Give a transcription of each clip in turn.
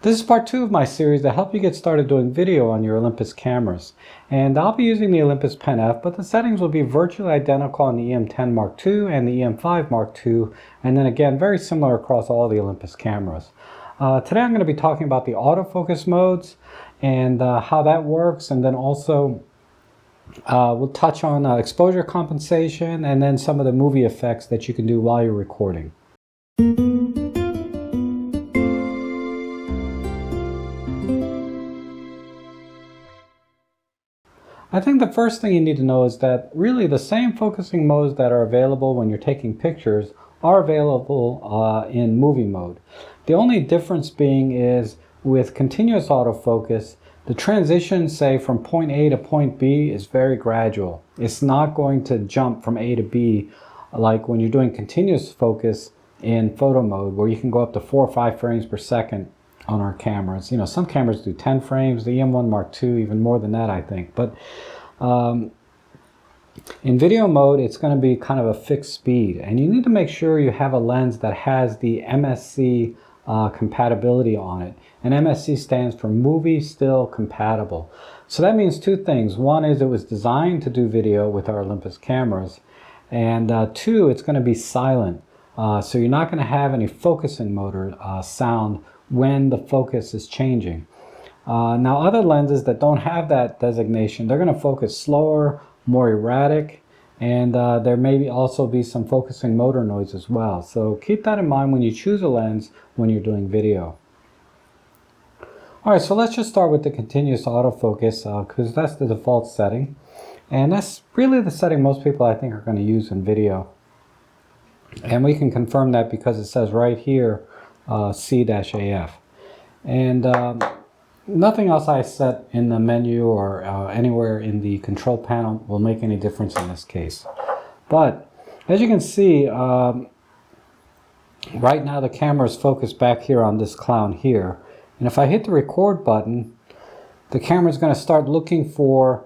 This is part 2 of my series to help you get started doing video on your Olympus cameras. And I'll be using the Olympus Pen F, but the settings will be virtually identical on the EM10 Mark II and the EM5 Mark II, and then again very similar across all the Olympus cameras. Today I'm going to be talking about the autofocus modes and how that works, and then also we'll touch on exposure compensation and then some of the movie effects that you can do while you're recording. I think the first thing you need to know is that really the same focusing modes that are available when you're taking pictures are available in movie mode. The only difference being is with continuous autofocus, the transition, say, from point A to point B is very gradual. It's not going to jump from A to B like when you're doing continuous focus in photo mode, where you can go up to 4 or 5 frames per second on our cameras. You know, some cameras do 10 frames, the EM1 Mark II even more than that, I think. But in video mode, it's going to be kind of a fixed speed, and you need to make sure you have a lens that has the MSC compatibility on it. And MSC stands for Movie Still Compatible. So that means two things. One is it was designed to do video with our Olympus cameras, and two, it's going to be silent. So you're not going to have any focusing motor sound when the focus is changing. Now other lenses that don't have that designation, they're going to focus slower, more erratic, and there may also be some focusing motor noise as well. So keep that in mind when you choose a lens when you're doing video. Alright, so let's just start with the continuous autofocus because that's the default setting. And that's really the setting most people I think are going to use in video. And we can confirm that because it says right here C-AF. And nothing else I set in the menu or anywhere in the control panel will make any difference in this case. But as you can see, right now the camera is focused back here on this clown here. And if I hit the record button, the camera is going to start looking for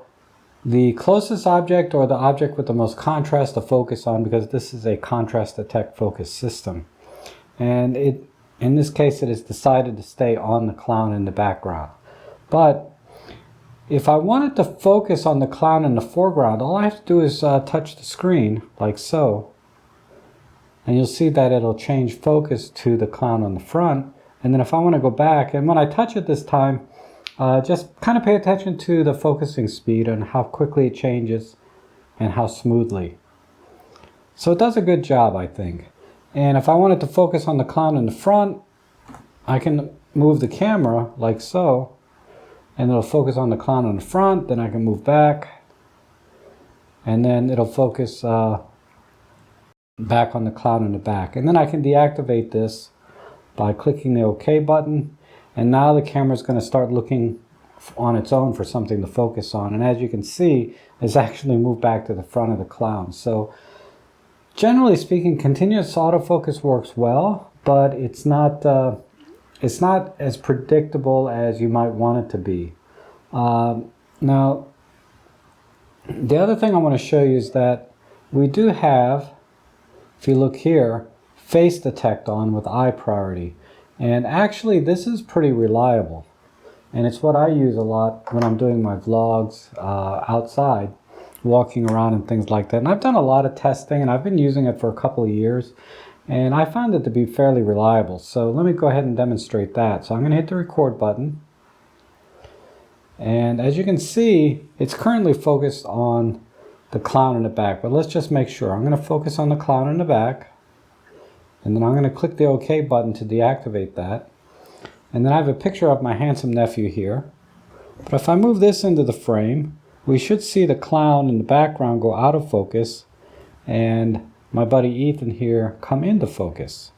the closest object or the object with the most contrast to focus on, because this is a contrast detect focus system. And in this case, it has decided to stay on the clown in the background. But if I wanted to focus on the clown in the foreground, all I have to do is touch the screen like so. And you'll see that it'll change focus to the clown on the front. And then if I want to go back, and when I touch it this time, just kind of pay attention to the focusing speed and how quickly it changes and how smoothly. So it does a good job, I think. And if I wanted to focus on the clown in the front, I can move the camera like so, and it'll focus on the clown in the front. Then I can move back, and then it'll focus back on the clown in the back. And then I can deactivate this by clicking the OK button, and now the camera is going to start looking on its own for something to focus on. And as you can see, it's actually moved back to the front of the clown. So generally speaking, continuous autofocus works well, but it's not as predictable as you might want it to be. Now, the other thing I want to show you is that we do have, if you look here, face detect on with eye priority. And actually, this is pretty reliable. And it's what I use a lot when I'm doing my vlogs outside, walking around and things like that. And I've done a lot of testing, and I've been using it for a couple of years, and I found it to be fairly reliable. So let me go ahead and demonstrate that. So I'm going to hit the record button, and as you can see, it's currently focused on the clown in the back, but let's just make sure. I'm going to focus on the clown in the back, and then I'm going to click the OK button to deactivate that. And then I have a picture of my handsome nephew here. But if I move this into the frame, we should see the clown in the background go out of focus, and my buddy Ethan here come into focus.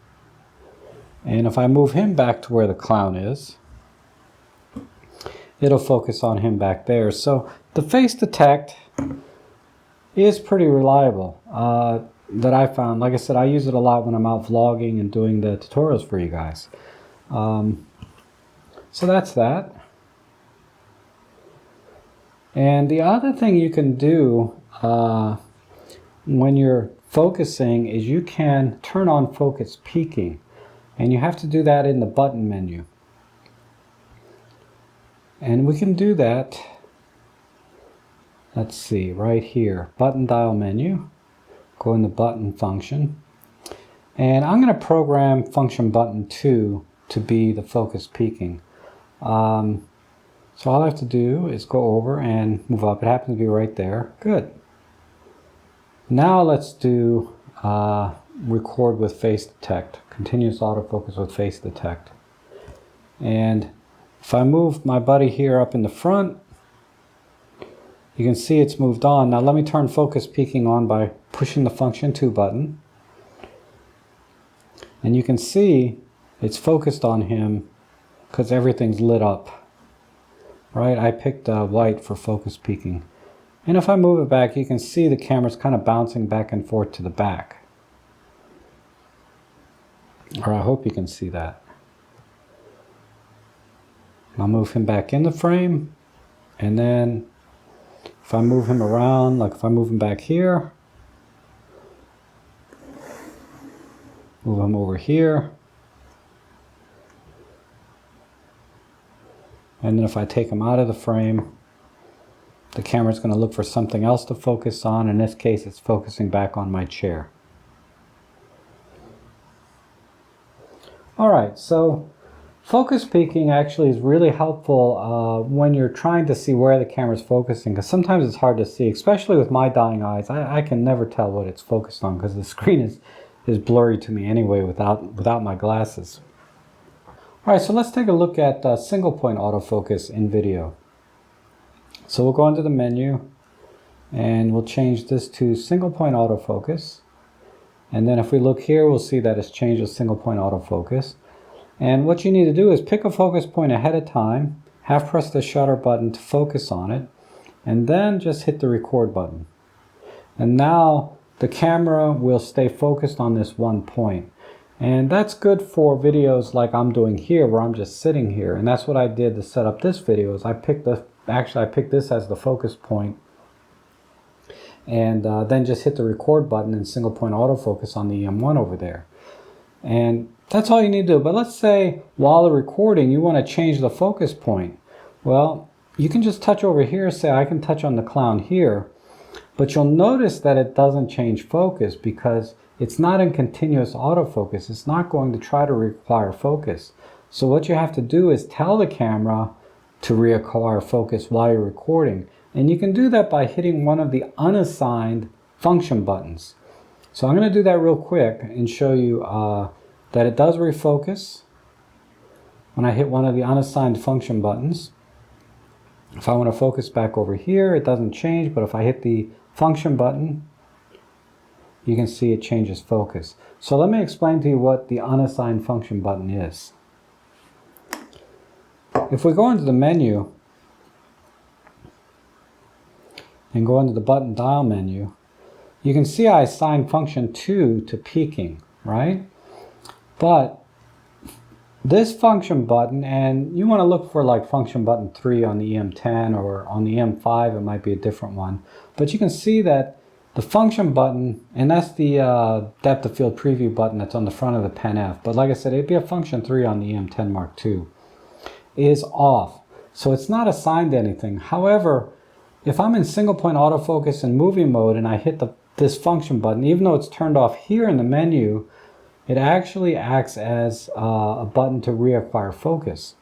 And if I move him back to where the clown is, it'll focus on him back there. So the face detect is pretty reliable that I found. Like I said, I use it a lot when I'm out vlogging and doing the tutorials for you guys. So that's that. And the other thing you can do when you're focusing is you can turn on focus peaking, and you have to do that in the button menu. And we can do that, let's see, right here, button dial menu, go in the button function, and I'm going to program function button 2 to be the focus peaking. So all I have to do is go over and move up. It happens to be right there. Good. Now let's do record with face detect, continuous autofocus with face detect. And if I move my buddy here up in the front, you can see it's moved on. Now let me turn focus peaking on by pushing the function 2 button. And you can see it's focused on him because everything's lit up. Right? I picked white for focus peaking. And if I move it back, you can see the camera's kind of bouncing back and forth to the back. Or I hope you can see that. I'll move him back in the frame, and then if I move him around, like if I move him back here, move him over here, and then if I take him out of the frame, the camera's going to look for something else to focus on. In this case, it's focusing back on my chair. All right, so focus peaking actually is really helpful when you're trying to see where the camera's focusing, because sometimes it's hard to see, especially with my dying eyes. I can never tell what it's focused on because the screen is blurry to me anyway without my glasses. All right, so let's take a look at single point autofocus in video. So we'll go into the menu and we'll change this to single point autofocus. And then if we look here, we'll see that it's changed to single point autofocus. And what you need to do is pick a focus point ahead of time, half press the shutter button to focus on it, and then just hit the record button. And now the camera will stay focused on this one point. And that's good for videos like I'm doing here, where I'm just sitting here. And that's what I did to set up this video. Is I picked this as the focus point, and then just hit the record button and single point autofocus on the EM1 over there. And that's all you need to do. But let's say while the recording you want to change the focus point. Well, you can just touch over here, say I can touch on the clown here, but you'll notice that it doesn't change focus because it's not in continuous autofocus. It's not going to try to reacquire focus. So what you have to do is tell the camera to reacquire focus while you're recording. And you can do that by hitting one of the unassigned function buttons. So I'm going to do that real quick and show you that it does refocus when I hit one of the unassigned function buttons. If I want to focus back over here, it doesn't change, but if I hit the function button, you can see it changes focus. So let me explain to you what the unassigned function button is. If we go into the menu and go into the button dial menu, you can see I assigned function 2 to peaking, right? But this function button, and you want to look for like function button 3 on the EM10, or on the EM5 it might be a different one. But you can see that the function button, and that's the depth of field preview button that's on the front of the Pen F. But like I said, it'd be a function 3 on the EM10 Mark II, is off. So it's not assigned to anything. However, if I'm in single point autofocus and movie mode and I hit this function button, even though it's turned off here in the menu, it actually acts as a button to reacquire focus,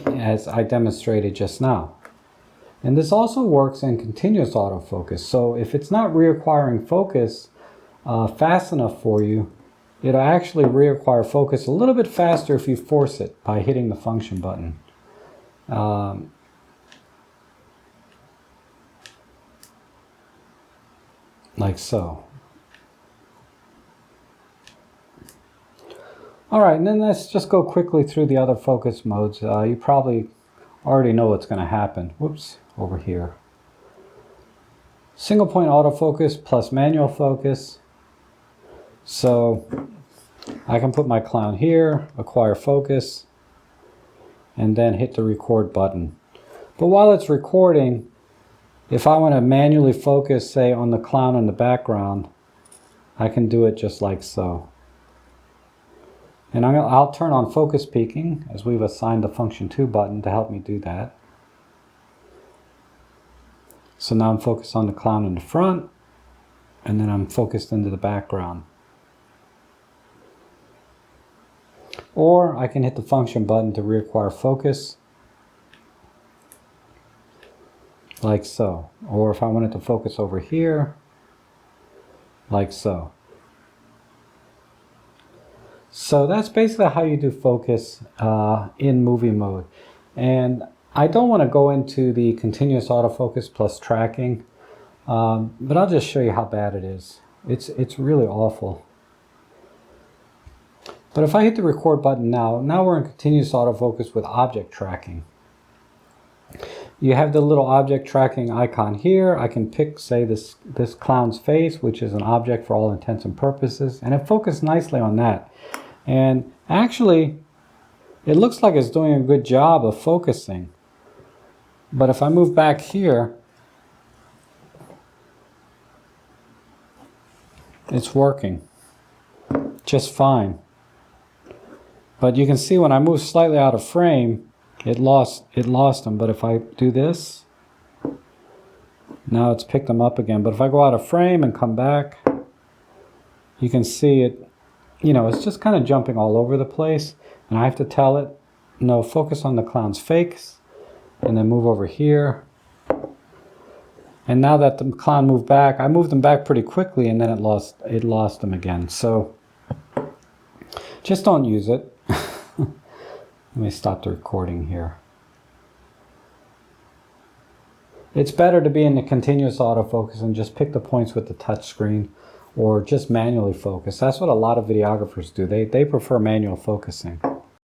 as I demonstrated just now. And this also works in continuous autofocus. So if it's not reacquiring focus fast enough for you, it'll actually reacquire focus a little bit faster if you force it by hitting the function button. Like so. All right, and then let's just go quickly through the other focus modes. You probably already know what's going to happen. Whoops, over here. Single point autofocus plus manual focus. So I can put my clown here, acquire focus, and then hit the record button. But while it's recording, if I want to manually focus, say, on the clown in the background, I can do it just like so. And I'll turn on focus peaking, as we've assigned the function 2 button to help me do that. So now I'm focused on the clown in the front, and then I'm focused into the background. Or I can hit the function button to reacquire focus, like so. Or if I wanted to focus over here, like so. So that's basically how you do focus in movie mode. And I don't want to go into the continuous autofocus plus tracking, but I'll just show you how bad it is. It's really awful. But if I hit the record button now we're in continuous autofocus with object tracking. You have the little object tracking icon here. I can pick, say, this clown's face, which is an object for all intents and purposes, and it focused nicely on that. And actually, it looks like it's doing a good job of focusing. But if I move back here, it's working just fine. But you can see when I move slightly out of frame, it lost them. But if I do this, now it's picked them up again. But if I go out of frame and come back, you can see it, you know, it's just kind of jumping all over the place. And I have to tell it, no, focus on the clown's face, and then move over here. And now that the clown moved back, I moved them back pretty quickly, and then it lost them again. So just don't use it. Let me stop the recording here. It's better to be in the continuous autofocus and just pick the points with the touch screen, or just manually focus. That's what a lot of videographers do. They prefer manual focusing.